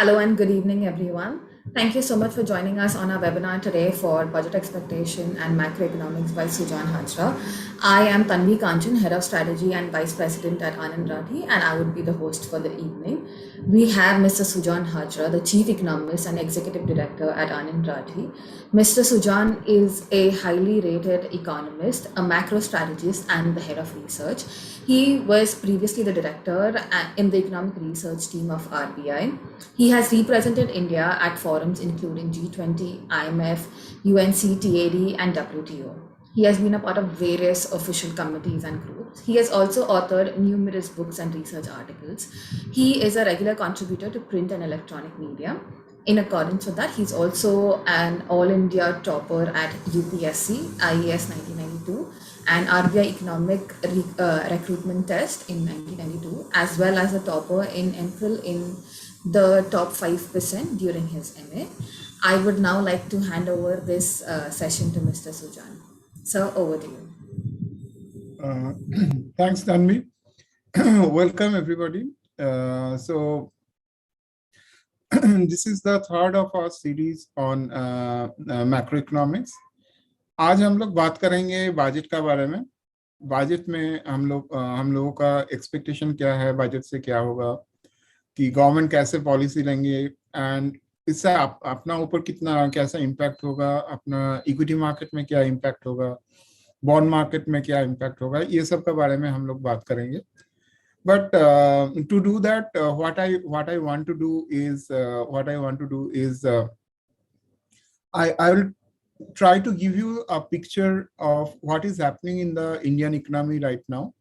Hello and good evening, everyone. Thank you so much for joining us on our webinar today for Budget Expectation and Macroeconomics by Sujan Hajra. I am Tanvi Kanchan, Head of Strategy and Vice President at Anand Rathi, and I would be the host for the evening. We have Mr. Sujan Hajra, the Chief Economist and Executive Director at Anand Rathi. Mr. Sujan is a highly rated economist, a macro strategist, and the Head of Research. He was previously the director in the economic research team of RBI. He has represented India at forums including G20, IMF, UNCTAD, and WTO. He has been a part of various official committees and groups. He has also authored numerous books and research articles. He is a regular contributor to print and electronic media. In accordance with that, he's also an All India topper at UPSC, IES 1992, and RBI Economic Recruitment Test in 1992, as well as a topper in MPhil in the top 5% during his MA. I would now like to hand over this session to Mr. Sujan. So over to you. Thanks, Tanvi. Welcome, everybody. This is the third of our series on macroeconomics. आज हम लोग बात करेंगे budget का बारे में. Budget में हम लोगों का एक्सपेक्टेशन क्या है, बजट से क्या होगा, कि गवर्नमेंट कैसे पॉलिसी लेंगे एंड इससे अपना ऊपर कितना कैसा इम्पैक्ट होगा, अपना इक्विटी मार्केट में क्या इम्पैक्ट होगा, बॉन्ड मार्केट में क्या इम्पैक्ट होगा, ये सब के बारे में हम लोग बात करेंगे. But to do that, what I want to do is I will try to give you a picture of what is happening in the Indian economy right now,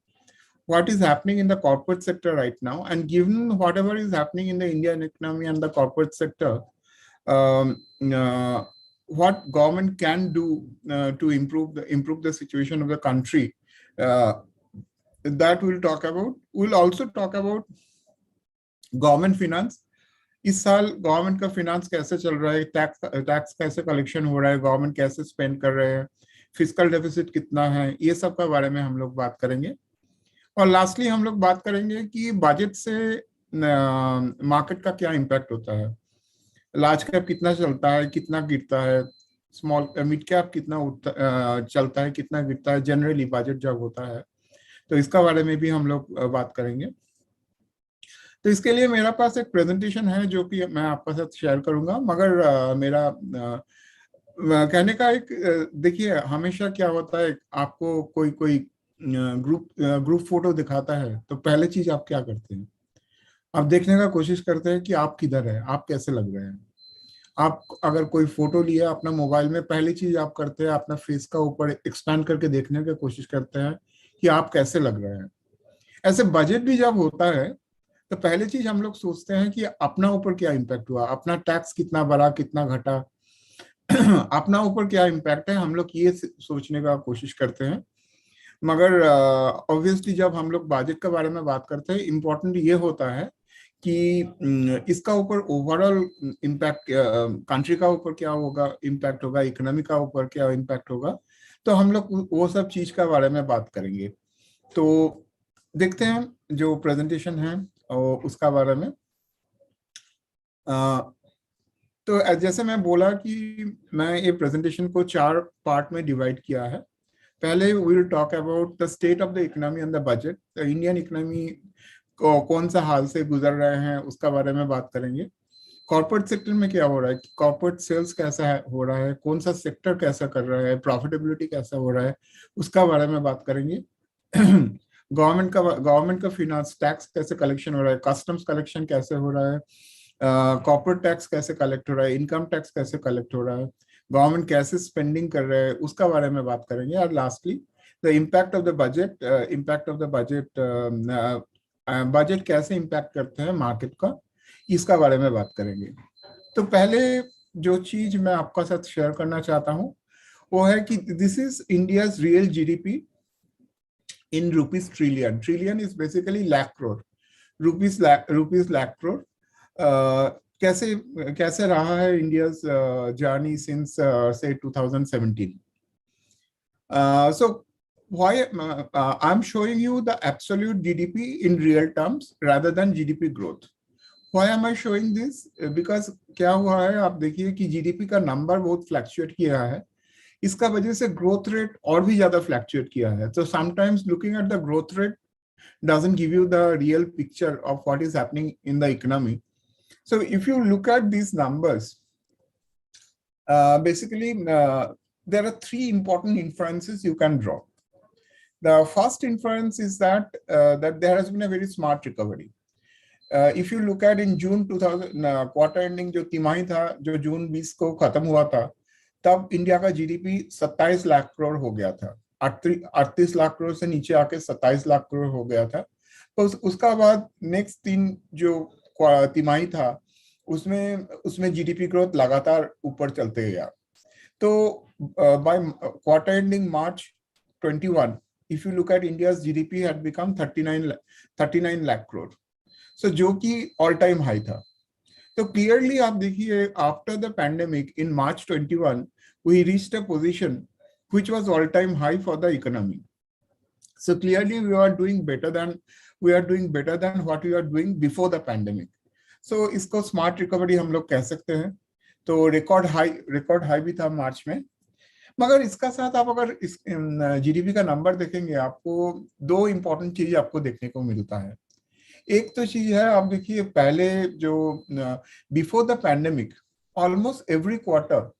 what is happening in the corporate sector right now, and given whatever is happening in the Indian economy and the corporate sector, what government can do to improve the situation of the country. That we'll talk about. We'll also talk about government finance. इस साल government का finance कैसे चल रहा है, tax कैसे collection हो रहा है, गवर्नमेंट कैसे स्पेंड कर रहे हैं, फिस्कल डेफिसिट कितना है, ये सब के बारे में हम लोग बात करेंगे. और लास्टली हम लोग बात करेंगे कि बजट से मार्केट का क्या इम्पैक्ट होता है, लार्ज कैप कितना चलता है, कितना गिरता है, स्मॉल मिड कैप कितना चलता है, कितना गिरता है जनरली बजट जब होता है. तो इसका बारे में भी हम लोग बात करेंगे. तो इसके लिए मेरा पास एक प्रेजेंटेशन है जो कि मैं आपके साथ शेयर करूंगा. मगर मेरा कहने का एक देखिए, हमेशा क्या होता है, आपको कोई ग्रुप फोटो दिखाता है तो पहले चीज आप क्या करते हैं, आप देखने का कोशिश करते हैं कि आप किधर है, आप कैसे लग रहे हैं. आप अगर कोई फोटो लिया अपना मोबाइल में, पहली चीज आप करते हैं अपना फेस का ऊपर एक्सपैंड करके देखने की कोशिश करते हैं कि आप कैसे लग रहे हैं. ऐसे बजट भी जब होता है तो पहले चीज हम लोग सोचते हैं कि अपना ऊपर क्या इम्पैक्ट हुआ, अपना टैक्स कितना बढ़ा, कितना घटा, अपना ऊपर क्या इम्पैक्ट है, हम लोग ये सोचने का कोशिश करते हैं. मगर ऑब्वियसली जब हम लोग बजट के बारे में बात करते हैं, इम्पोर्टेंट ये होता है कि इसका ऊपर ओवरऑल इम्पैक्ट, कंट्री का ऊपर क्या होगा, इम्पैक्ट होगा, इकोनॉमी का ऊपर क्या इम्पैक्ट होगा. तो हम लोग वो सब चीज के बारे में बात करेंगे. तो देखते हैं जो प्रेजेंटेशन है और उसका बारे में. तो जैसे मैं बोला कि मैं ये प्रेजेंटेशन को 4 पार्ट में डिवाइड किया है. पहले we will talk about the state of the economy and the budget. Indian economy कौन सा हाल से गुजर रहे हैं उसका बारे में बात करेंगे. कॉर्पोरेट सेक्टर में क्या हो रहा है, कॉर्पोरेट सेल्स कैसा हो रहा है, कौन सा सेक्टर कैसा कर रहा है, प्रॉफिटेबिलिटी कैसा हो रहा है, उसका बारे में बात करेंगे. गवर्नमेंट का फिनांस, टैक्स कैसे कलेक्शन हो रहा है, कस्टम्स कलेक्शन कैसे हो रहा है, कॉर्पोरेट टैक्स कैसे कलेक्ट हो रहा है, इनकम टैक्स कैसे कलेक्ट हो रहा है, गवर्नमेंट कैसे स्पेंडिंग कर रहे हैं, उसका बारे में बात करेंगे. और lastly the impact of the budget, budget कैसे इम्पैक्ट करते हैं मार्केट का, इसका बारे में बात करेंगे. तो पहले जो चीज मैं आपका साथ शेयर करना चाहता हूं वो है कि this is India's real GDP in rupees trillion. Trillion is basically lakh crore, rupees lakh crore. कैसे रहा है इंडियाज जर्नी सिंस से 2017. So why I'm showing you the absolute GDP in real terms rather than GDP growth. Why am I showing this? Because क्या हुआ है, आप देखिए कि जीडीपी का नंबर बहुत फ्लक्चुएट किया है, इसका वजह से ग्रोथ रेट और भी ज्यादा फ्लक्चुएट किया है. So sometimes looking at the growth rate doesn't give you the real picture of what is happening in the economy. So if you look at these numbers, basically there are three important inferences you can draw. The first inference is that that there has been a very smart recovery. If you look at in June 2000 quarter ending जो तिमाही था, जो जून 20 को खत्म हुआ था, तब India का जीडीपी 27 लाख करोड़ हो गया था. 38 लाख करोड़ से नीचे आके 27 लाख करोड़ हो गया था. तो उसका बाद नेक्स्ट 3 जो तिमाही था, उसमें उसमें जीडीपी ग्रोथ लगातार ऊपर चलते गया. तो bye quarter ending March 21, if you look at India's GDP had become 39 lakh crore. So जो कि all time high था. तो clearly आप देखिए, after the pandemic in March 21, we reached a position which was all time high for the economy. So clearly we are doing better than what we are doing before the pandemic. So इसको smart recovery हम लोग कह सकते हैं. तो record high भी था मार्च में. मगर इसका साथ आप अगर इस जीडीपी का नंबर देखेंगे, आपको दो इंपॉर्टेंट चीज आपको देखने को मिलता है. एक तो चीज है, आप देखिए पहले जो before the pandemic almost every quarter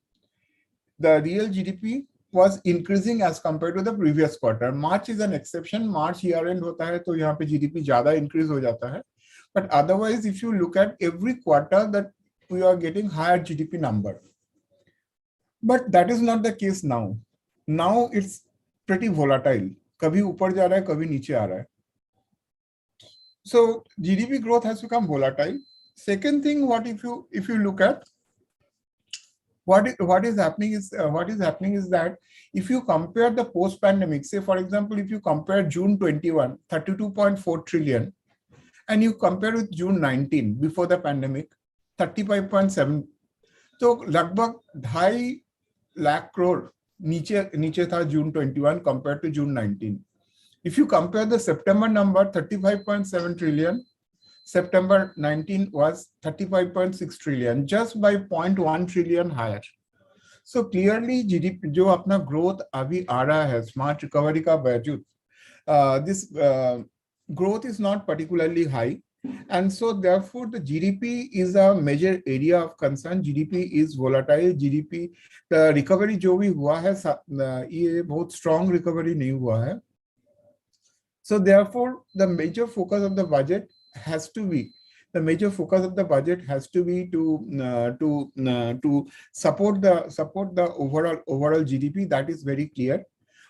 the real GDP was increasing as compared to the previous quarter. March is an exception. March year end होता है, तो यहाँ पे जीडीपी ज्यादा इंक्रीज हो जाता है. But otherwise, if you look at every quarter, that we are getting higher GDP number. But that is not the case now. Now it's pretty volatile. कभी ऊपर जा रहा है, कभी नीचे आ रहा है. So GDP growth has become volatile. Second thing, what if you look at what is happening is that if you compare the post pandemic, say for example, if you compare June 21, 32.4 trillion, and you compare with June 19 before the pandemic, 35.7, तो लगभग 2.5 लाख करोड़ नीचे था June 21 compared to June 19. If you compare the September number, 35.7 trillion, September 19 was 35.6 trillion, just by 0.1 trillion higher. So clearly GDP जो अपना growth अभी आ रहा है smart recovery का बावजूद, this growth is not particularly high, and so therefore the GDP is a major area of concern. GDP is volatile. GDP the recovery जो भी हुआ है, ये बहुत strong recovery नहीं हुआ है. So therefore the major focus of the budget has to be to support the overall GDP. That is very clear.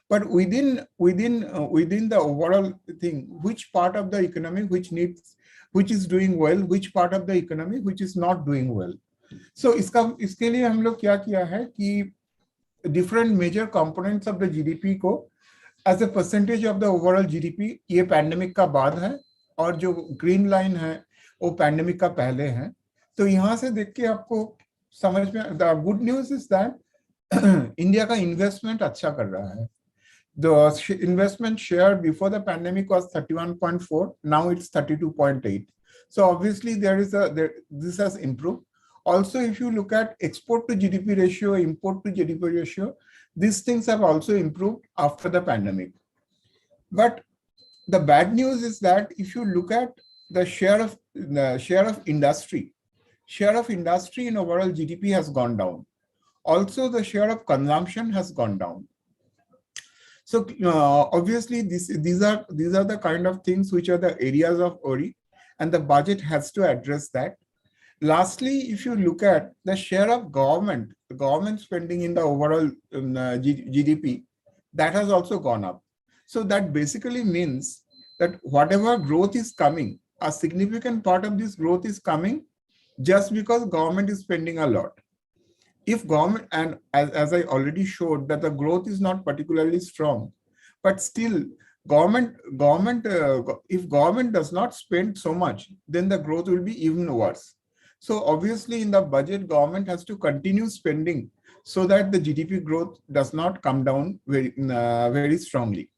But within the overall thing, which part of the economy which is doing well, which part of the economy which is not doing well. So इसके लिए हम लोग क्या किया है कि different major components of the GDP को as a percentage of the overall GDP, ये pandemic का बाद है, और जो green line है वो pandemic का पहले है. तो यहाँ से देख के आपको समझ में, the good news is that India का investment अच्छा कर रहा है. The investment share before the pandemic was 31.4. Now it's 32.8. So obviously this has improved. Also, if you look at export to GDP ratio, import to GDP ratio, these things have also improved after the pandemic. But the bad news is that if you look at the share of industry in overall GDP has gone down. Also, the share of consumption has gone down. So obviously these are the kind of things which are the areas of worry, and the budget has to address that. Lastly, if you look at the share of government spending in the overall GDP, that has also gone up. So that basically means that whatever growth is coming, a significant part of this growth is coming just because government is spending a lot. If government, and as I already showed, that the growth is not particularly strong, but still if government does not spend so much, then the growth will be even worse. So obviously in the budget, government has to continue spending so that the GDP growth does not come down very strongly.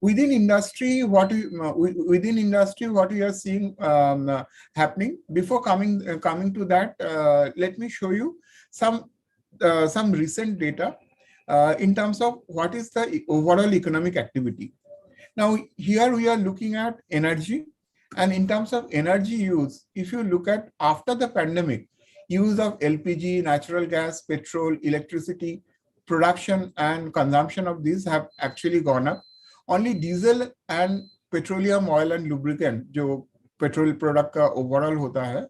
Within industry, what we are seeing happening. Before coming to that, let me show you some recent data in terms of what is the overall economic activity. Now, here we are looking at energy, and in terms of energy use, if you look at after the pandemic, use of LPG, natural gas, petrol, electricity, production and consumption of these have actually gone up. Only diesel and petroleum oil and lubricant, जो petrol product का overall होता है,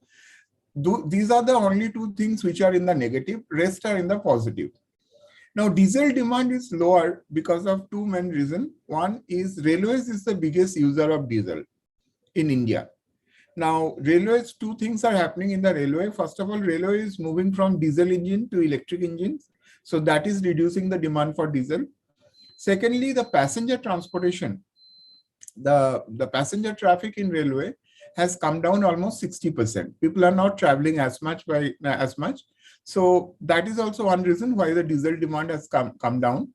these are the only two things which are in the negative, rest are in the positive. Now, diesel demand is lower because of two main reasons. One is railways is the biggest user of diesel in India. Now, railways, two things are happening in the railway. First of all, railway is moving from diesel engine to electric engines. So that is reducing the demand for diesel. Secondly, the passenger transportation, the passenger traffic in railway has come down almost 60%. People are not traveling as much. So that is also one reason why the diesel demand has come down.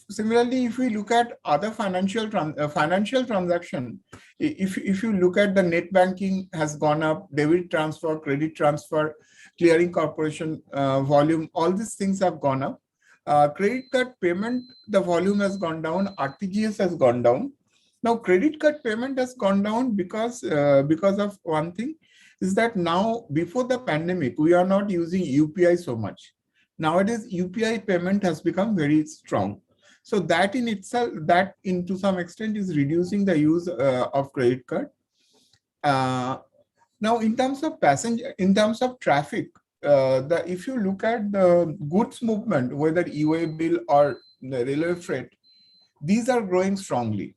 Similarly, if we look at other financial transaction, if you look at the net banking has gone up, debit transfer, credit transfer, clearing corporation volume, all these things have gone up. Credit card payment, the volume has gone down, RTGS has gone down. Now, credit card payment has gone down because of one thing, is that now before the pandemic, we are not using UPI so much. Nowadays, UPI payment has become very strong. So that in itself, that to some extent is reducing the use of credit card. Now, in terms of traffic, if you look at the goods movement, whether e-way bill or the railway freight, these are growing strongly.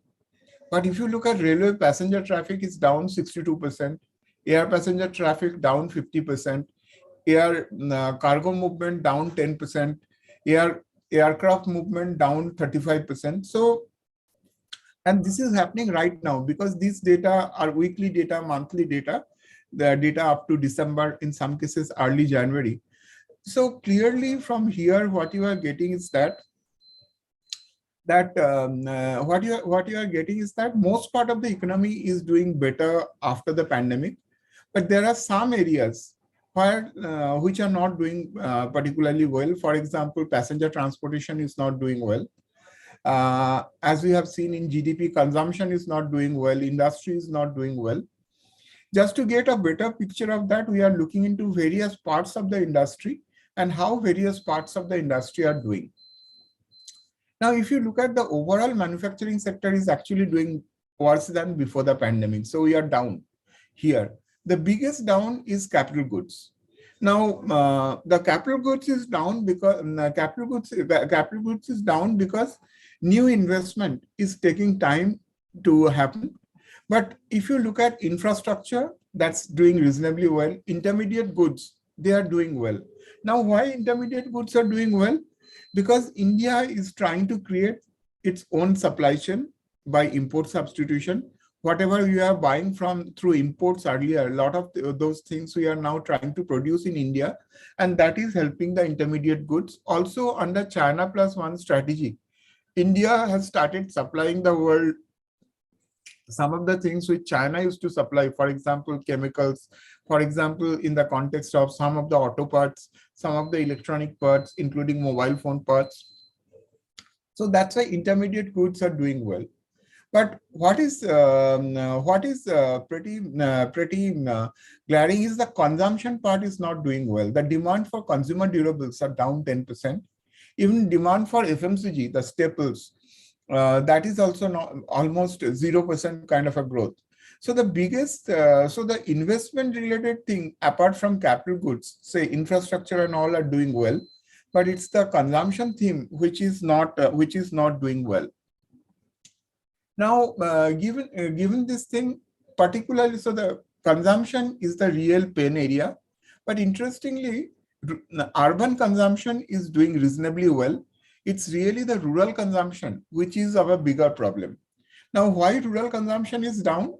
But if you look at railway passenger traffic, is down 62%, air passenger traffic down 50%, air cargo movement down 10%, aircraft movement down 35%. So, and this is happening right now because these data are weekly data, monthly data, the data up to December, in some cases early January. So clearly from here, what you are getting is that most part of the economy is doing better after the pandemic, but there are some areas where which are not doing particularly well. For example, passenger transportation is not doing well. As we have seen in GDP, consumption is not doing well, industry is not doing well. Just to get a better picture of that, we are looking into various parts of the industry and how various parts of the industry are doing. Now, if you look at the overall manufacturing sector is actually doing worse than before the pandemic. So we are down here. The biggest down is capital goods. Now, the capital goods is down because new investment is taking time to happen. But if you look at infrastructure, that's doing reasonably well. Intermediate goods, they are doing well. Now, why intermediate goods are doing well? Because India is trying to create its own supply chain by import substitution. Whatever you are buying through imports earlier, a lot of those things we are now trying to produce in India, and that is helping the intermediate goods. Also, under China Plus One strategy, India has started supplying the world some of the things which China used to supply, for example, chemicals, for example, in the context of some of the auto parts, some of the electronic parts, including mobile phone parts. So that's why intermediate goods are doing well. But what is pretty glaring is the consumption part is not doing well. The demand for consumer durables are down 10%. Even demand for FMCG, the staples, that is also not, almost 0% kind of a growth. So the biggest, so the investment related thing, apart from capital goods, say infrastructure and all are doing well, but it's the consumption theme which is not doing well. Now, given this thing, particularly, so the consumption is the real pain area, but interestingly, urban consumption is doing reasonably well. It's really the rural consumption which is our bigger problem. Now, why rural consumption is down?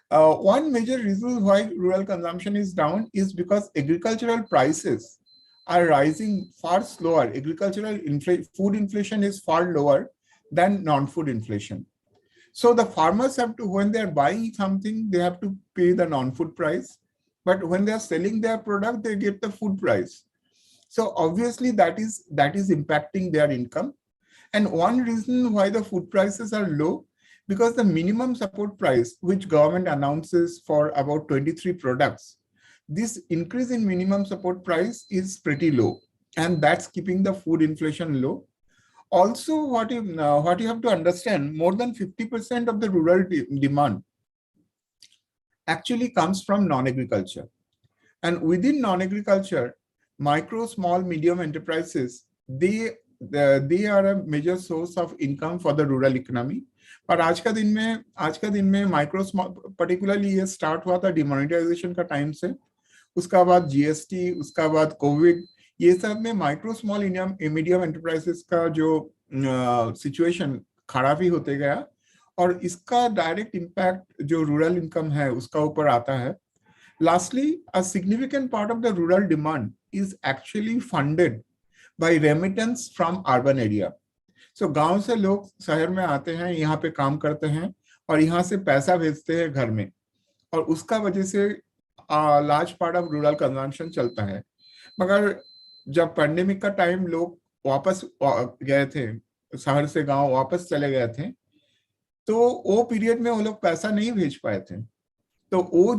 One major reason why rural consumption is down is because agricultural prices are rising far slower. Agricultural food inflation is far lower than non-food inflation. So the farmers have to, when they are buying something, they have to pay the non-food price. But when they are selling their product, they get the food price. So obviously that is impacting their income. And one reason why the food prices are low, because the minimum support price, which government announces for about 23 products, this increase in minimum support price is pretty low. And that's keeping the food inflation low. Also, what you have to understand, more than 50% of the rural demand actually comes from non-agriculture. And within non-agriculture, micro, small, medium enterprises, they are a major source of income for the rural economy. पर आज का दिन में micro small particularly ये start हुआ था demonetisation का time से, उसका बाद जीएसटी, उसका बाद कोविड, ये सब में माइक्रो स्मॉल मीडियम एंटरप्राइजेस का जो सिचुएशन खराब ही होते गया, और इसका डायरेक्ट इम्पैक्ट जो रूरल इनकम है उसका ऊपर आता है. Lastly, a significant part of the rural demand is actually funded by remittance from urban area. So गांव से लोग शहर में आते हैं, यहाँ पे काम करते हैं और यहाँ से पैसा भेजते हैं घर में, और उसका वजह से large part of rural consumption चलता है. मगर जब पैंडेमिक का टाइम लोग वापस गए थे, शहर से गांव वापस चले गए थे, तो वो पीरियड में वो लोग पैसा नहीं भेज पाए थे. तो वो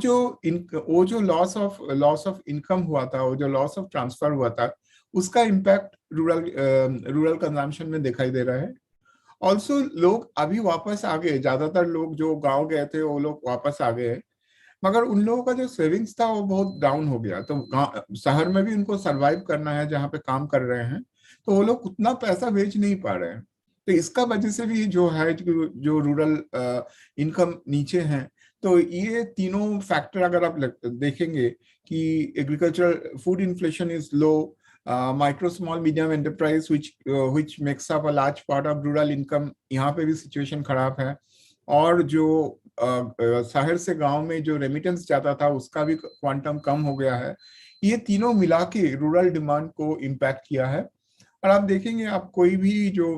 जो लॉस ऑफ इनकम हुआ था, वो जो लॉस ऑफ ट्रांसफर हुआ था, उसका इम्पैक्ट रूरल कंजम्पशन में दिखाई दे रहा है. ऑल्सो लोग अभी वापस आ गए, ज्यादातर लोग जो गांव गए थे वो लोग वापस आ गए, मगर उन लोगों का जो सेविंग्स था वो बहुत डाउन हो गया. तो शहर में भी उनको सरवाइव करना है जहाँ पे काम कर रहे हैं, तो वो लोग उतना पैसा भेज नहीं पा रहे हैं. तो इसका वजह से भी जो है जो रूरल इनकम नीचे है. तो ये तीनों फैक्टर अगर आप देखेंगे कि agriculture food inflation is low, micro small medium enterprise which makes up a large part of rural income, यहाँ पे भी सिचुएशन खराब है, और जो शहर से गांव में जो रेमिटेंस जाता था उसका भी क्वांटम कम हो गया है. ये तीनों मिला के रूरल डिमांड को इम्पैक्ट किया है. और आप देखेंगे, आप कोई भी जो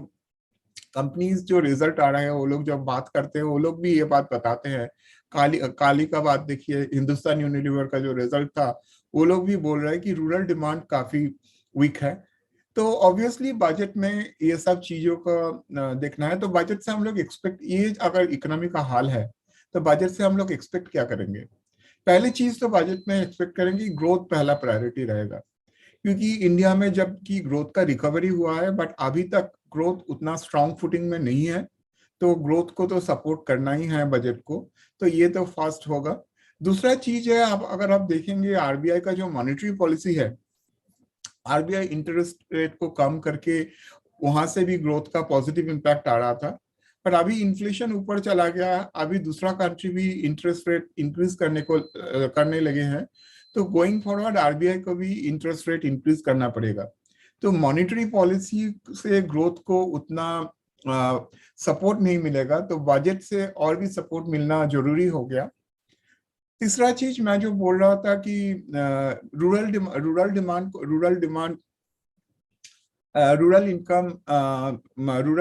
कंपनीज जो रिजल्ट आ रहे हैं, वो लोग जब बात करते हैं वो लोग भी ये बात बताते हैं. काली का बात देखिए, हिंदुस्तान यूनिलीवर का जो रिजल्ट था, वो लोग भी बोल रहे हैं कि रूरल डिमांड काफी वीक है. तो ऑब्वियसली बजट में ये सब चीजों का देखना है. तो बजट से हम लोग एक्सपेक्ट, ये अगर इकोनॉमी का हाल है तो बजट से हम लोग एक्सपेक्ट क्या करेंगे? पहली चीज तो बजट में एक्सपेक्ट करेंगे ग्रोथ पहला प्रायोरिटी रहेगा, क्योंकि इंडिया में जबकि ग्रोथ का रिकवरी हुआ है, बट अभी तक ग्रोथ उतना स्ट्रांग फुटिंग में नहीं है. तो ग्रोथ को तो सपोर्ट करना ही है बजट को, तो ये तो फर्स्ट होगा. दूसरा चीज है, अगर आप देखेंगे आरबीआई का जो मॉनेटरी पॉलिसी है, आरबीआई इंटरेस्ट रेट को कम करके वहां से भी ग्रोथ का पॉजिटिव इम्पैक्ट आ रहा था. पर अभी इन्फ्लेशन ऊपर चला गया, अभी दूसरा कंट्री भी इंटरेस्ट रेट इंक्रीज करने लगे हैं. तो गोइंग फॉरवर्ड आरबीआई को भी इंटरेस्ट रेट इंक्रीज करना पड़ेगा. तो मॉनेटरी पॉलिसी से ग्रोथ को उतना सपोर्ट नहीं मिलेगा, तो बजट से और भी सपोर्ट मिलना जरूरी हो गया. तीसरा चीज मैं जो बोल रहा था कि रूरल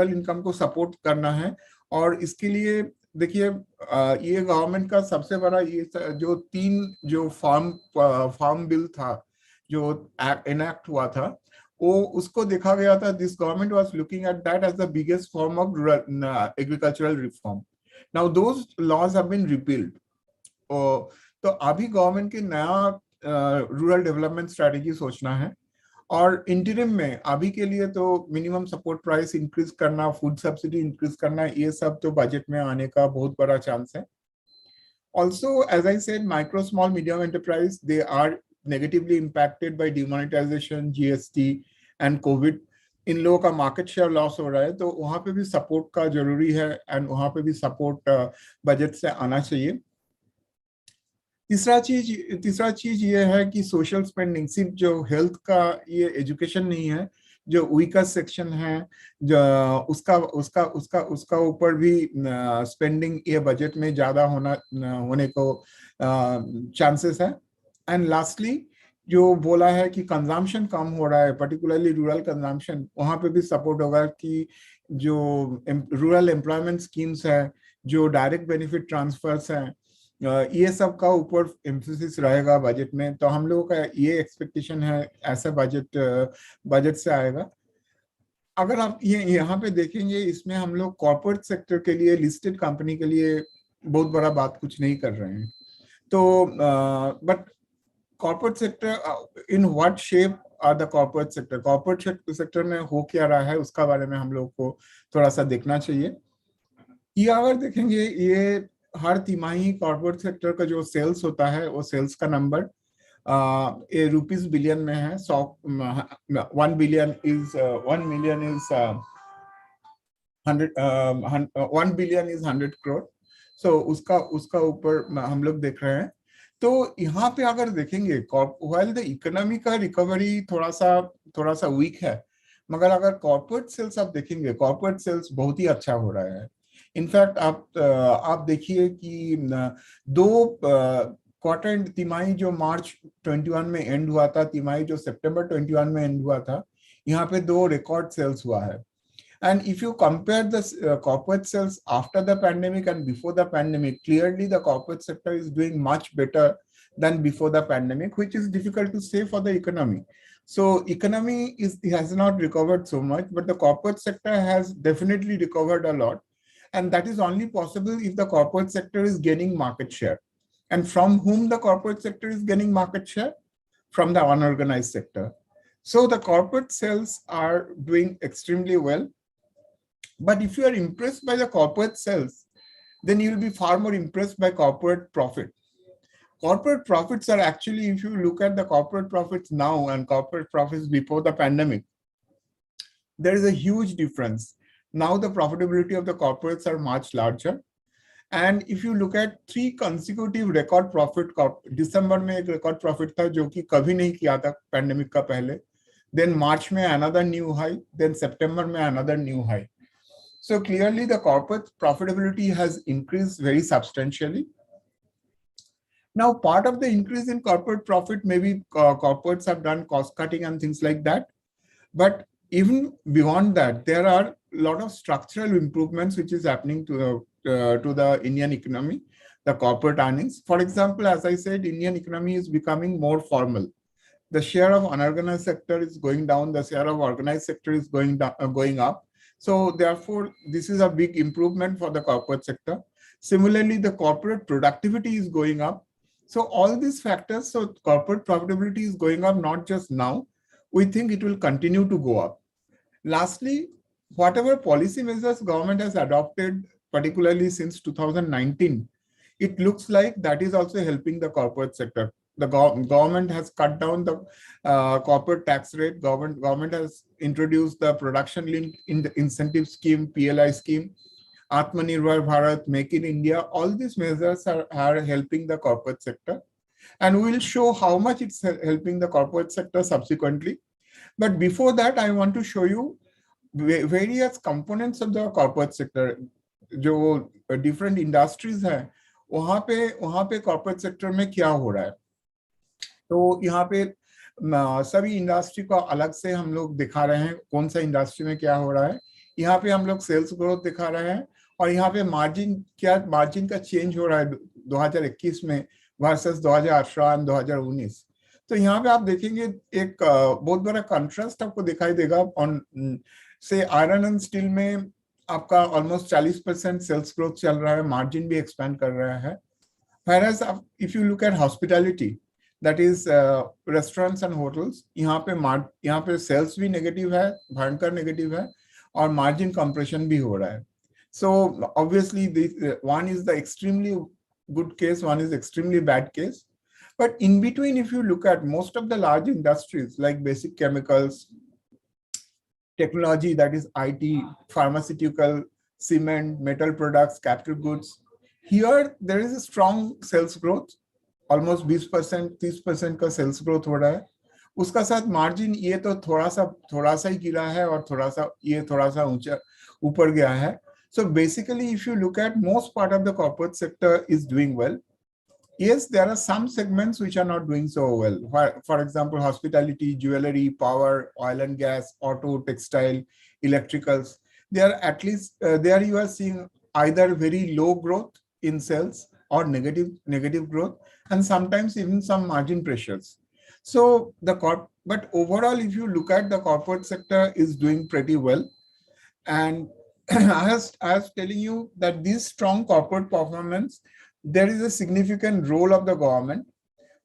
इनकम को सपोर्ट करना है. और इसके लिए देखिए, ये गवर्नमेंट का सबसे बड़ा ये जो जो फार्म बिल था जो एनेक्ट हुआ था, वो उसको देखा गया था. This government was looking at that as the biggest form of agricultural reform. Now those laws have been repealed. तो अभी गवर्नमेंट की नया रूरल डेवलपमेंट स्ट्रेटेजी सोचना है. और इंटरिम में अभी के लिए तो मिनिमम सपोर्ट प्राइस इंक्रीज करना, फूड सब्सिडी इंक्रीज करना, ये सब तो बजट में आने का बहुत बड़ा चांस है. Also, as I said, micro, small, medium enterprise, they are negatively impacted by demonetization, GST and COVID. इन लोगों का मार्केट शेयर लॉस हो रहा है, तो वहां पे भी सपोर्ट का जरूरी है, एंड वहां पे भी सपोर्ट बजट से आना चाहिए. तीसरा चीज ये है कि सोशल स्पेंडिंग, सिर्फ जो हेल्थ का, ये एजुकेशन नहीं है, जो वीकर सेक्शन है जो उसका ऊपर भी स्पेंडिंग ये बजट में ज्यादा होने को चांसेस है. एंड लास्टली, जो बोला है कि कंजम्पशन कम हो रहा है, पर्टिकुलरली रूरल कंजम्पशन, वहां पे भी सपोर्ट होगा कि जो रूरल एम्प्लॉयमेंट स्कीम्स है, जो डायरेक्ट बेनिफिट ट्रांसफर्स हैं, ये सब का ऊपर एम्फोसिस रहेगा बजट में। तो हम लोगों का ये एक्सपेक्टेशन है ऐसा बजट से आएगा। अगर आप ये यहाँ पे देखेंगे, इसमें हम लोग कॉर्पोरेट सेक्टर के लिए, लिस्टेड कंपनी के लिए बहुत बड़ा बात कुछ नहीं कर रहे हैं। तो but corporate sector, in what shape are the corporate sector में हो क्या रहा है, उसका बारे में हम लोग को थोड़ा सा देखना चाहिए। ये अगर देखेंगे, ये हर तिमाही कॉर्पोरेट सेक्टर का जो सेल्स होता है, वो सेल्स का नंबर ये रुपीस बिलियन में है। 1 billion is 1 million is 1 billion is 100 crore. सो उसका उसका ऊपर हम लोग देख रहे हैं। तो यहाँ पे अगर देखेंगे, व्हाइल द इकोनॉमी का रिकवरी थोड़ा सा वीक है, मगर अगर कॉर्पोरेट सेल्स आप देखेंगे, कॉर्पोरेट सेल्स बहुत ही अच्छा हो रहा है। इनफैक्ट आप देखिए कि दो क्वार्टर तिमाही जो मार्च 21 में एंड हुआ था, तिमाही जो सितंबर 21 में एंड हुआ था, यहाँ पे दो रिकॉर्ड सेल्स हुआ है। And if you compare the corporate sales after the pandemic and before the pandemic, clearly the corporate sector is doing much better than before the pandemic, which is difficult to say for the economy. So economy has not recovered so much, but the corporate sector has definitely recovered a lot. And that is only possible if the corporate sector is gaining market share. And from whom the corporate sector is gaining market share? From the unorganized sector. So the corporate sales are doing extremely well. But if you are impressed by the corporate sales, then you will be far more impressed by corporate profit. Corporate profits are actually, if you look at the corporate profits now and corporate profits before the pandemic, there is a huge difference. Now the profitability of the corporates are much larger. And if you look at 3 consecutive record profit, December में एक record profit था जो कि कभी नहीं किया था pandemic का पहले. Then March में another new high. Then September में another new high. So clearly the corporate profitability has increased very substantially. Now, part of the increase in corporate profit, maybe corporates have done cost cutting and things like that. But even beyond that, there are a lot of structural improvements which is happening to the Indian economy, the corporate earnings. For example, as I said, Indian economy is becoming more formal. The share of unorganized sector is going down. The share of organized sector is going up. So therefore, this is a big improvement for the corporate sector. Similarly, the corporate productivity is going up. So all these factors, so corporate profitability is going up not just now. We think it will continue to go up. Lastly, whatever policy measures government has adopted, particularly since 2019, it looks like that is also helping the corporate sector. The government has cut down the corporate tax rate. Government has introduced the production linked incentive scheme, PLI scheme, Atmanirbhar Bharat, Make in India. All these measures are helping the corporate sector. And we will show how much it's helping the corporate sector subsequently. But before that, I want to show you various components of the corporate sector. जो different industries हैं, वहाँ पे corporate sector में क्या हो रहा है. तो यहाँ पे सभी इंडस्ट्री को अलग से हम लोग दिखा रहे हैं, कौन सा इंडस्ट्री में क्या हो रहा है. यहाँ पे हम लोग सेल्स ग्रोथ दिखा रहे हैं, और यहाँ पे मार्जिन का चेंज हो रहा है 2021 में वर्सेस 2018 और 2019. तो यहाँ पे आप देखेंगे एक बहुत बड़ा कंट्रास्ट आपको दिखाई देगा. ऑन से आयरन एंड स्टील में आपका ऑलमोस्ट 40% सेल्स ग्रोथ चल रहा है, मार्जिन भी एक्सपेंड कर रहा है. Whereas if you look at hospitality, that is restaurants and hotels, यहाँ पे सेल्स भी नेगेटिव है, भयंकर नेगेटिव है, और मार्जिन कंप्रेशन भी हो रहा है. So obviously one is the extremely good case, one is extremely bad case. But in between, if you look at most of the large industries like basic chemicals, technology, that is IT, pharmaceutical, cement, metal products, capital goods, here there is a strong sales growth. Almost 20%, 30% का sales growth हो रहा है. उसका साथ margin ये तो थोड़ा सा ही गिरा है, और थोड़ा सा ऊपर गया है. So basically, if you look at most part of the corporate sector is doing well. Yes, there are some segments which are not doing so well. For example, hospitality, jewelry, power, oil and gas, auto, textile, electricals. There at least there you are seeing either very low growth in sales or negative growth, and sometimes even some margin pressures. So but overall, if you look at the corporate sector is doing pretty well. And I was telling you that this strong corporate performance, there is a significant role of the government.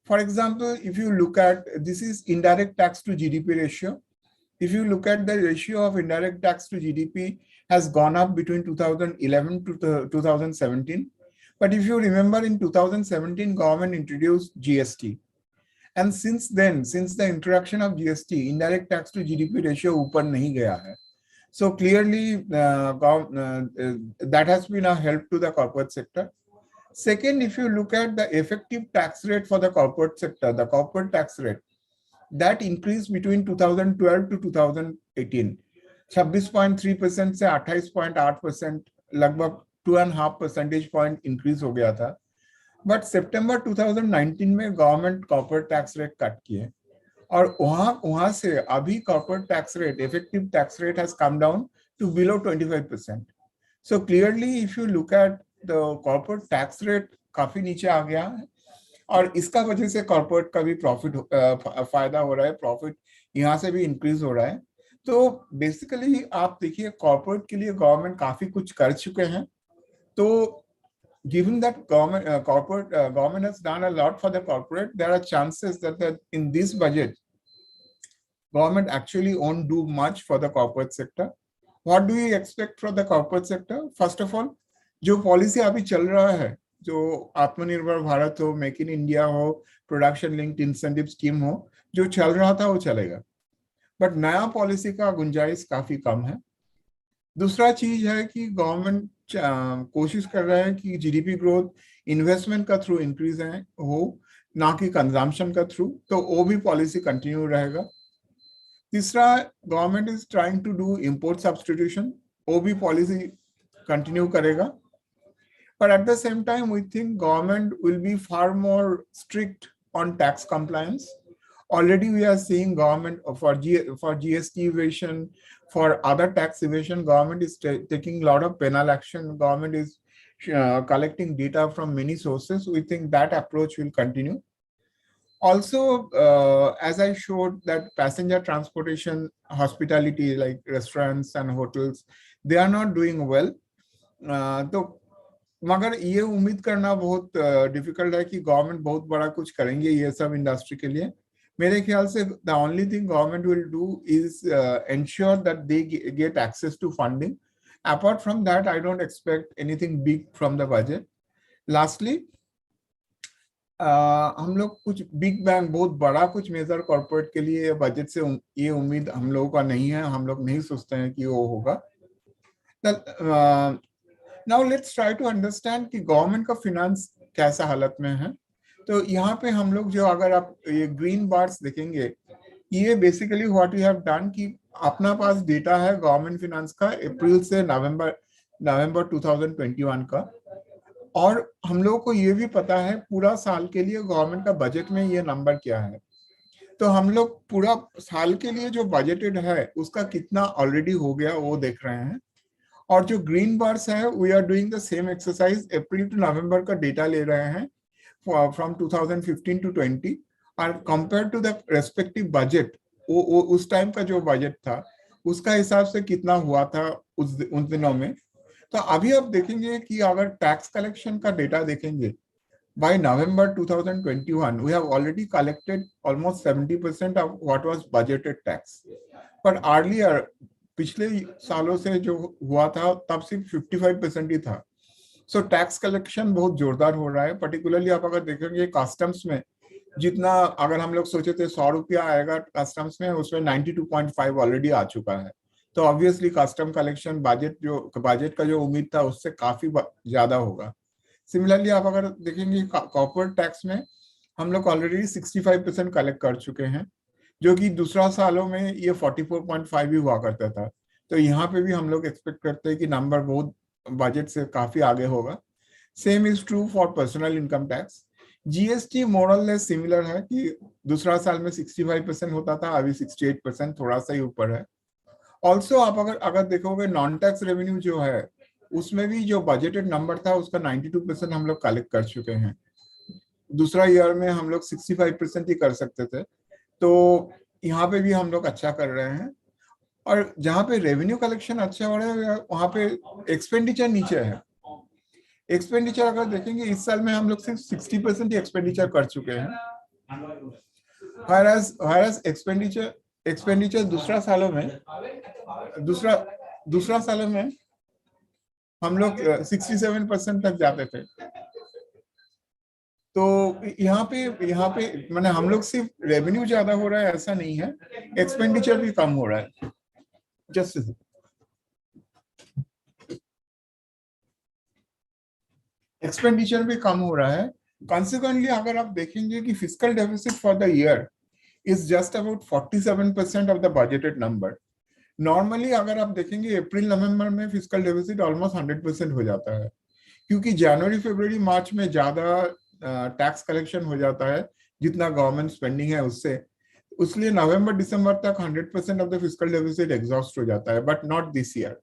For example, if you look at, this is indirect tax to GDP ratio. If you look at the ratio of indirect tax to GDP has gone up between 2011 to 2017. But if you remember, in 2017, government introduced GST. And since then, since the introduction of GST, indirect tax to GDP ratio ऊपर नहीं गया है. So clearly, that has been a help to the corporate sector. Second, if you look at the effective tax rate for the corporate sector, the corporate tax rate, that increased between 2012 to 2018. 26.3% से 28.8%, लगभग 2.5 percentage point increase हो गया था. But September 2019 में government corporate tax rate cut किए, और वहां से अभी corporate tax rate, effective tax rate has come down to below 25%. So clearly if you look at the corporate tax rate काफी नीचे आ गया है, और इसका वजह से कॉर्पोरेट का भी प्रॉफिट फायदा हो रहा है, प्रॉफिट यहाँ से भी इंक्रीज हो रहा है. तो बेसिकली आप देखिए, कॉर्पोरेट के लिए गवर्नमेंट काफी कुछ कर चुके हैं. तो given that government has done a lot for the corporate, there are chances that in this budget, government actually won't do much for the corporate sector. What do you expect from the corporate sector? First of all, जो policy अभी चल रहा है, जो आत्मनिर्भर भारत हो, make in India हो, production linked incentive scheme हो, जो चल रहा था वो चलेगा. बट नया पॉलिसी का गुंजाइश काफी कम है. दूसरा चीज है कि गवर्नमेंट कोशिश कर रहा है कि जीडीपी ग्रोथ इन्वेस्टमेंट का थ्रू इंक्रीज हो, ना कि कंजम्पशन का थ्रू. तो वो भी पॉलिसी कंटिन्यू रहेगा. तीसरा, government is trying to do import substitution, वो भी पॉलिसी कंटिन्यू करेगा. But at the same time, we think government will be far more strict on tax compliance. Already we are seeing government for GST evasion, for other tax evasion, government is taking a lot of penal action. Government is collecting data from many sources. We think that approach will continue. Also, as I showed, that passenger transportation, hospitality, like restaurants and hotels, they are not doing well. तो मगर ये उम्मीद करना बहुत difficult है कि government बहुत बड़ा कुछ करेंगे ये सब इंडस्ट्री के लिए. मेरे ख्याल से the only thing government will do is ensure that they get access to funding. Apart from that, I don't expect anything big from the budget. Lastly, हम लोग कुछ बिग बैंग, बहुत बड़ा कुछ मेजर कॉर्पोरेट के लिए बजट से ये उम्मीद हम लोगों का नहीं है. हम लोग नहीं सोचते हैं कि वो होगा. Now let's try to understand कि गवर्नमेंट का फिनेंस कैसा हालत में है. तो यहाँ पे हम लोग जो, अगर आप ये ग्रीन बार्स देखेंगे, ये basically what we have done कि अपना पास डेटा है गवर्नमेंट फिनेंस का अप्रैल से नवंबर 2021 का, और हम लोगों को ये भी पता है पूरा साल के लिए गवर्नमेंट का बजट में ये नंबर क्या है. तो हम लोग पूरा साल के लिए जो बजटेड है उसका कितना ऑलरेडी हो गया वो देख रहे हैं. और जो ग्रीन बार्स है, we are doing the same exercise. April to November का डेटा ले रहे हैं फ्रॉम 2015 टू 20, और compare to the respective budget, उस टाइम का जो बजट था उसका हिसाब से कितना हुआ था उन दिनों में. तो अभी आप देखेंगे कि अगर टैक्स कलेक्शन का डेटा देखेंगे, by November 2021 we have already collected almost 70% of what was budgeted tax. But earlier, पिछले सालों से जो हुआ था तब सिर्फ 55% ही था. सो टैक्स कलेक्शन बहुत जोरदार हो रहा है. पर्टिकुलरली आप अगर देखेंगे कस्टम्स में, जितना अगर हम लोग सोचे थे 100 रुपया आएगा कस्टम्स में, उसमें 92.5 ऑलरेडी आ चुका है. तो ऑब्वियसली कस्टम कलेक्शन बजट का जो उम्मीद था उससे काफी ज्यादा होगा. सिमिलरली आप अगर देखेंगे कॉर्पोरेट टैक्स में हम लोग ऑलरेडी 65% कलेक्ट कर चुके हैं, जो कि दूसरा सालों में ये 44.5 भी हुआ करता था. तो यहाँ पे भी हम लोग एक्सपेक्ट करते हैं कि नंबर बहुत बजट से काफी आगे होगा. Same is true for personal income tax. GST more or less similar है कि दूसरा साल में 65% होता था, अभी 68%, थोड़ा सा ही ऊपर है. ऑल्सो आप अगर देखोगे नॉन टैक्स रेवेन्यू जो है उसमें भी जो बजटेड नंबर था उसका 92% हम लोग कलेक्ट कर चुके हैं। दूसरा ईयर में हम लोग 65% ही कर सकते थे, तो यहाँ पे भी हम लोग अच्छा कर रहे हैं। और जहाँ पे रेवेन्यू कलेक्शन अच्छा हो रहा है वहाँ पे एक्सपेंडिचर नीचे है। एक्सपेंडिचर अगर देखेंगे इस साल में हम लोग सिर्फ 60% ही एक्सपेंडिचर कर चुके हैं, whereas एक्सपेंडिचर एक्सपेंडिचर दूसरा दूसरा सालों में हम लोग 67% तक जाते थे। तो यहाँ पे मैंने हम लोग सिर्फ रेवेन्यू ज्यादा हो रहा है ऐसा नहीं है, एक्सपेंडिचर भी कम हो रहा है। जस्ट एक्सपेंडिचर भी कम हो रहा है। कॉन्सिक्वेंटली अगर आप देखेंगे कि fiscal deficit for the year is just about 47% of the budgeted number. Normally अगर आप देखेंगे अप्रैल नवंबर में फिस्कल डेफिसिट ऑलमोस्ट 100% हो जाता है, क्योंकि जनवरी फरवरी मार्च में ज्यादा टैक्स कलेक्शन हो जाता है जितना गवर्नमेंट स्पेंडिंग है उससे, इसलिए नवंबर दिसंबर तक 100% of the fiscal deficit exhaust हो जाता है, but not this year.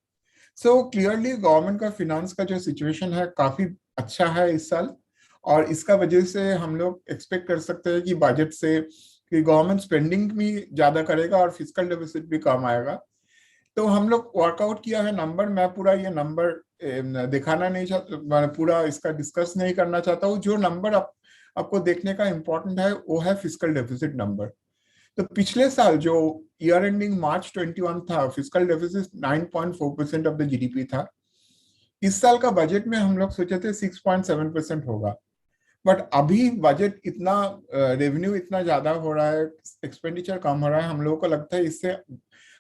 So clearly government का फिनांस का जो सिचुएशन है काफी अच्छा है इस साल, और इसका वजह से हम लोग एक्सपेक्ट कर सकते हैं कि बजट से कि गवर्नमेंट स्पेंडिंग भी ज्यादा करेगा और फिस्कल डेफिसिट भी कम आएगा। तो हम लोग वर्कआउट किया है नंबर, मैं पूरा ये नंबर दिखाना नहीं चाहता, मैं पूरा इसका डिस्कस नहीं करना चाहता हूँ। जो नंबर आपको देखने का इम्पोर्टेंट है वो है फिस्कल डेफिसिट नंबर। तो पिछले साल जो ईयर एंडिंग मार्च 21 था, fiscal deficit 9.4% of the GDP था। इस साल का बजट में हम लोग सोचे थे 6.7% होगा, बट अभी बजट इतना रेवेन्यू इतना ज्यादा हो रहा है, एक्सपेंडिचर कम हो रहा है, हम लोगों को लगता है इससे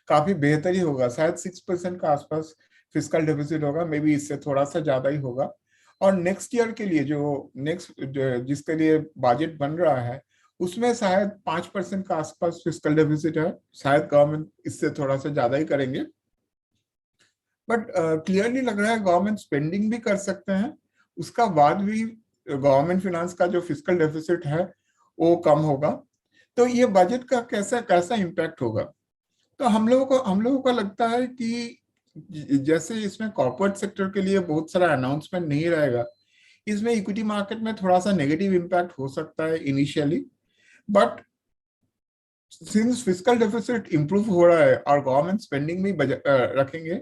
काफी बेहतर ही होगा, शायद 6% का आसपास फिस्कल डेफिसिट होगा, मे बी इससे थोड़ा सा ज्यादा ही होगा। और नेक्स्ट ईयर के लिए जो जिसके लिए बजट बन रहा है उसमें शायद 5% का आसपास फिस्कल डेफिसिट है, शायद गवर्नमेंट इससे थोड़ा सा ज्यादा ही करेंगे। बट क्लियरली लग रहा है गवर्नमेंट स्पेंडिंग भी कर सकते हैं, उसका बाद भी गवर्नमेंट फिनांस का जो फिस्कल डेफिसिट है वो कम होगा। तो ये बजट का कैसा कैसा इम्पैक्ट होगा, तो हम लोगों को लगता है कि जैसे इसमें कॉर्पोरेट सेक्टर के लिए बहुत सारा अनाउंसमेंट नहीं रहेगा, इसमें इक्विटी मार्केट में थोड़ा सा नेगेटिव इम्पैक्ट हो सकता है initially, but since fiscal deficit improve हो रहा है और गवर्नमेंट स्पेंडिंग भी रखेंगे,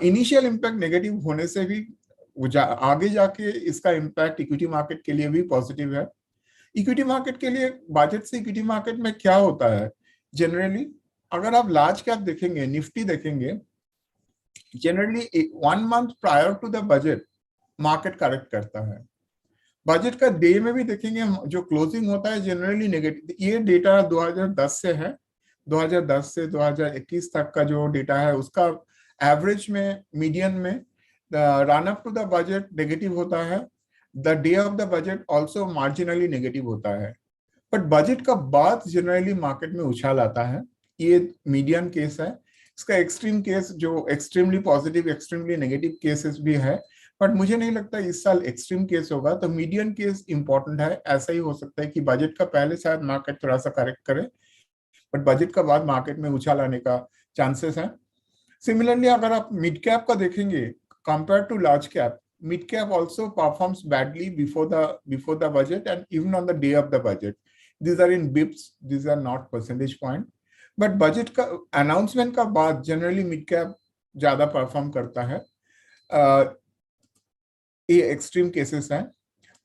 इनिशियल इम्पैक्ट नेगेटिव होने से भी आगे जाके इसका इम्पैक्ट इक्विटी मार्केट के लिए भी पॉजिटिव है। इक्विटी मार्केट के लिए बजट से इक्विटी मार्केट में क्या होता है जनरली, अगर आप लार्ज कैप देखेंगे, निफ्टी देखेंगे, generally 1 month prior to the budget market correct करता है। बजट का डे में भी देखेंगे जो क्लोजिंग होता है जनरली नेगेटिव। ये डेटा 2010 से है, 2010 से 2021 तक का जो डेटा है उसका एवरेज में मीडियन में run up to the budget negative होता है, the day of the budget also marginally negative होता है, बट बजट का बाद जनरली मार्केट में उछाल आता है। ये मीडियन केस है। इसका एक्सट्रीम केस जो extremely positive extremely negative cases भी है, बट मुझे नहीं लगता इस साल एक्सट्रीम केस होगा, तो मीडियन केस इंपॉर्टेंट है। ऐसा ही हो सकता है कि बजट का पहले शायद मार्केट थोड़ा सा करेक्ट करे, बट बजट का बाद मार्केट में उछाल आने का चांसेस है। सिमिलरली अगर आप मिड कैप का देखेंगे compare to large cap, mid cap also performs badly before the budget and even on the day of the budget. These are in bips, these are not percentage point, but budget का announcement का बाद generally mid cap ज्यादा perform करता है। ये extreme cases हैं।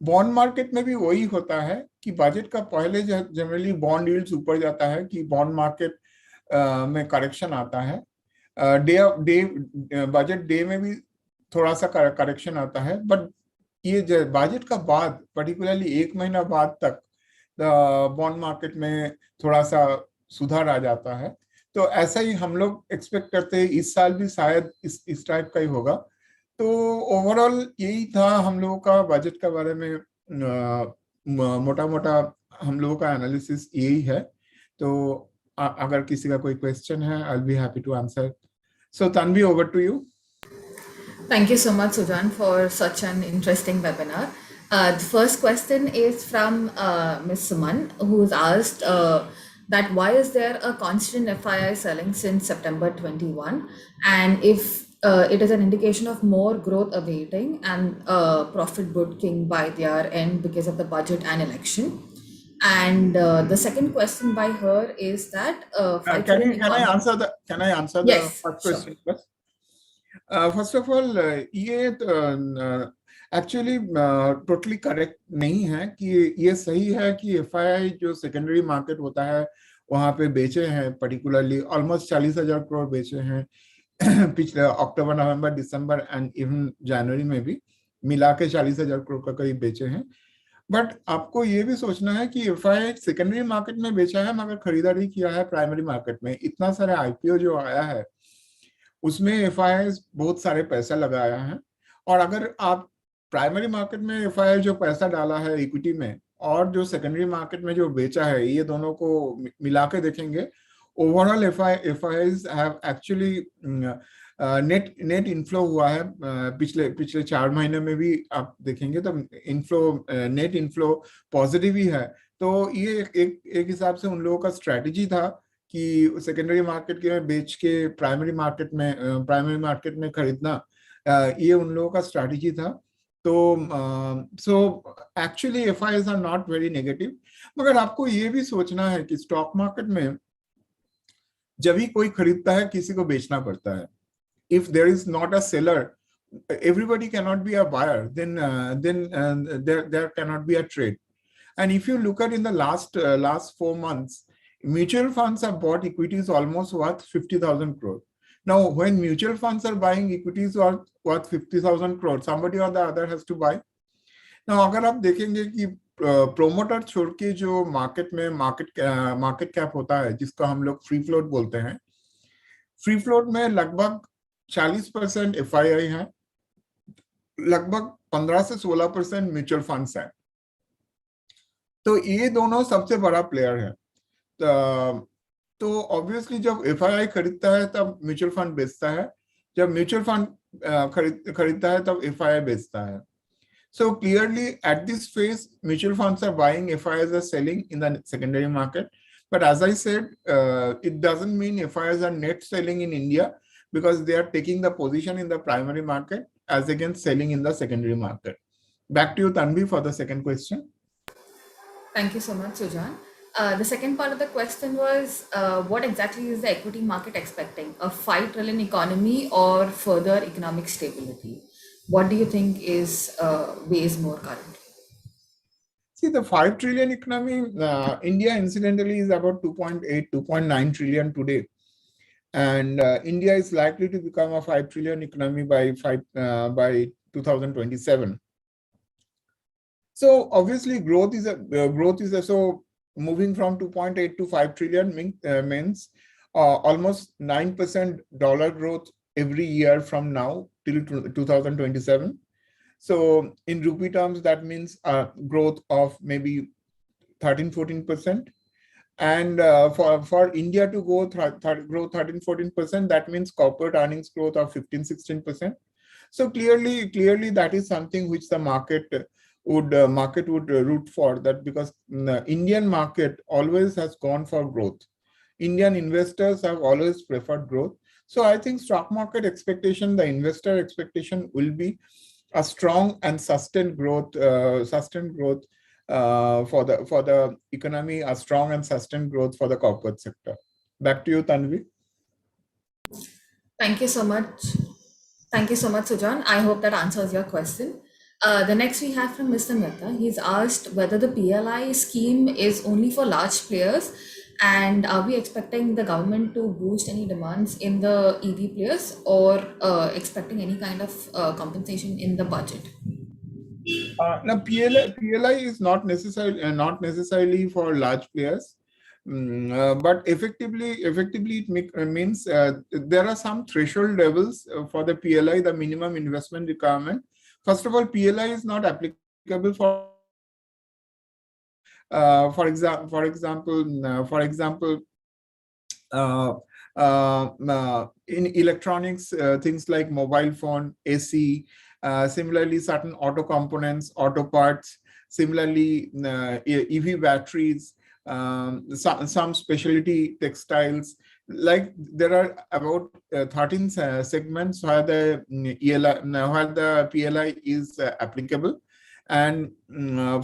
Bond market में भी वही होता है कि बजट का पहले जनरली बॉन्ड यील्ड्स ऊपर जाता है कि बॉन्ड मार्केट में करेक्शन आता है, डे बजट डे में भी थोड़ा सा करेक्शन आता है, बट ये बजट का बाद पर्टिकुलरली 1 महीना बाद तक बॉन्ड मार्केट में थोड़ा सा सुधार आ जाता है। तो ऐसा ही हम लोग एक्सपेक्ट करते हैं इस साल भी शायद इस टाइप का ही होगा। तो ओवरऑल यही था हम लोगों का बजट के बारे में, मोटा मोटा हम लोगों का एनालिसिस यही है। तो अगर किसी का कोई क्वेश्चन है I will be happy to answer. So Tanvi, over to you. Thank you so much, Sujan, for such an interesting webinar. The first question is from Ms. Suman, who's asked, that why is there a constant FII selling since September 21, and if it is an indication of more growth awaiting and profit booking by their end because of the budget and election. And the second question by her is that 5 trillion Can I economy. answer the Yes, first sure. question first? First of all ये actually totally correct नहीं है कि ये सही है कि FII जो secondary market होता है वहां पे बेचे हैं, पर्टिकुलरली ऑलमोस्ट 40,000 करोड़ बेचे हैं पिछले अक्टूबर, नवंबर, दिसंबर एंड इवन जनवरी में भी मिला के 40,000 करोड़ का करीब बेचे हैं. बट आपको ये भी सोचना है कि एफआईआई सेकेंडरी मार्केट में बेचा है मगर खरीदारी किया है प्राइमरी मार्केट में. इतना सारा आईपीओ जो आया है उसमें एफआईआई बहुत सारे पैसा लगाया है, और अगर आप प्राइमरी मार्केट में एफआईआई जो पैसा डाला है इक्विटी में और जो सेकेंडरी मार्केट में जो बेचा है, ये दोनों को मिला के देखेंगे, overall FIIs have actually net inflow हुआ है. पिछले 4 महीने में भी आप देखेंगे तो नेट इनफ्लो पॉजिटिव ही है. तो ये एक हिसाब से उन लोगों का स्ट्रेटेजी था कि सेकेंडरी मार्केट के बेच के प्राइमरी मार्केट में खरीदना, ये उन लोगों का स्ट्रैटेजी था. तो so actually FIIs are not very negative. मगर आपको ये भी सोचना है कि स्टॉक मार्केट में जब भी कोई खरीदता है किसी को बेचना पड़ता है. If there is not a seller, everybody cannot be a buyer, then there cannot be a trade. And if you look at in the last 4 months, mutual funds have bought equities almost worth 50,000 crore. Now, when mutual funds are buying equities worth 50,000 crore, somebody or the other has to buy. Now, अगर आप देखेंगे कि promoter छोड़ के जो market cap होता है, जिसको हम लोग फ्री फ्लोट बोलते हैं, फ्री फ्लोट में लगभग 40% एफआईआई है, लगभग 15 से 16% म्यूचुअल फंड्स हैं. तो ये दोनों सबसे बड़ा प्लेयर है. तो ऑब्वियसली जब एफआईआई खरीदता है तब म्यूचुअल फंड बेचता है, जब म्यूचुअल फंड खरीदता है तब एफआईआई बेचता है. So clearly at this phase, mutual funds are buying, FIIs are selling in the secondary market. But as I said, it doesn't mean FIIs are net selling in India, because they are taking the position in the primary market as against selling in the secondary market. Back to you, Tanvi, for the second question. Thank you so much, Sujan. The second part of the question was what exactly is the equity market expecting? A 5 trillion economy or further economic stability? What do you think is weighs more currently? See, the 5 trillion economy, India incidentally is about 2.8, 2.9 trillion today. And India is likely to become a 5 trillion economy by 2027. So obviously growth is so moving from 2.8 to 5 trillion means almost 9% dollar growth every year from now till 2027. So in rupee terms, that means a growth of maybe 13-14%. And for India to grow 13-14%, that means corporate earnings growth of 15-16%. So clearly that is something which the market would root for, that because the Indian market always has gone for growth. Indian investors have always preferred growth. So I think stock market expectation, the investor expectation will be a strong and sustained growth for the economy, a strong and sustained growth for the corporate sector. Back to you, Tanvi. Thank you so much. Thank you so much, Sujan. I hope that answers your question. The next we have from Mr. Mehta. He's asked whether the PLI scheme is only for large players, and are we expecting the government to boost any demands in the EV players, or expecting any kind of compensation in the budget? Now, PLI is not necessarily for large players, but effectively it means there are some threshold levels for the PLI, the minimum investment requirement. First of all, PLI is not applicable for example, in electronics, things like mobile phone, AC, similarly certain auto components, auto parts, similarly EV batteries, some specialty textiles. Like there are about 13 segments where the where the PLI is applicable. And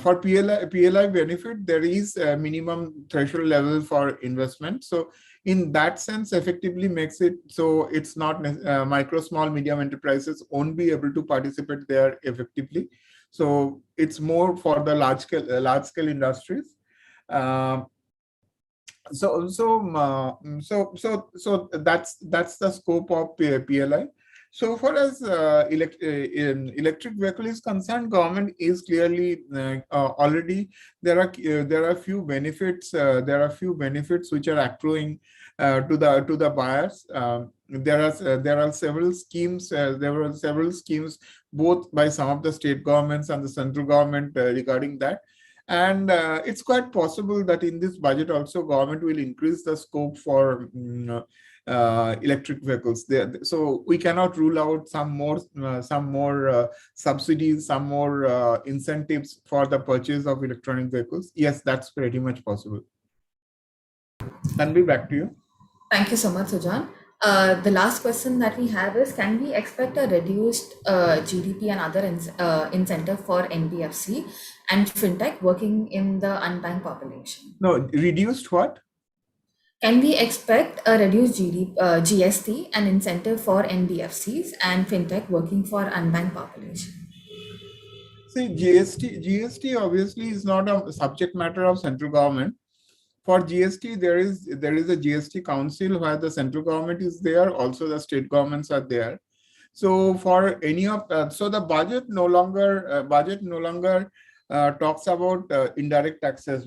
for PLI benefit, there is a minimum threshold level for investment. So in that sense, effectively makes it so it's not micro, small, medium enterprises won't be able to participate there effectively. So it's more for the large scale industries. Uh, so that's the scope of PLI. So far as electric vehicle is concerned, government is clearly already there are few benefits. There are few benefits which are accruing to the buyers. There are several schemes. There were several schemes both by some of the state governments and the central government regarding that. And it's quite possible that in this budget also government will increase the scope for electric vehicles. So we cannot rule out some more subsidies, some more incentives for the purchase of electronic vehicles. Yes, that's pretty much possible. Tanvi, back to you. Thank you so much, Sujan. The last question that we have is, can we expect a reduced GDP and other incentive for NBFC and fintech working in the unbanked population? No, reduced what? Can we expect a reduced GST and incentive for NBFCs and fintech working for unbanked population? See, GST obviously is not a subject matter of central government. For GST, there is a GST council where the central government is there. Also, the state governments are there. So for any of so the budget no longer talks about indirect taxes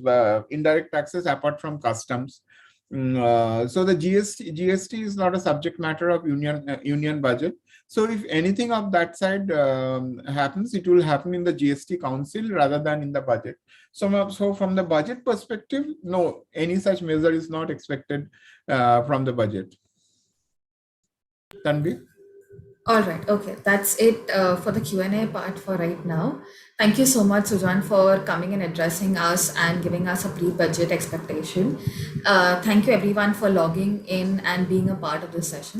apart from customs. So the GST is not a subject matter of union budget. So if anything of that side happens, it will happen in the GST council rather than in the budget. So from the budget perspective, no, any such measure is not expected from the budget. Tanvi? All right. Okay. That's it for the Q&A part for right now. Thank you so much, Sujan, for coming and addressing us and giving us a pre-budget expectation. Thank you everyone for logging in and being a part of this session.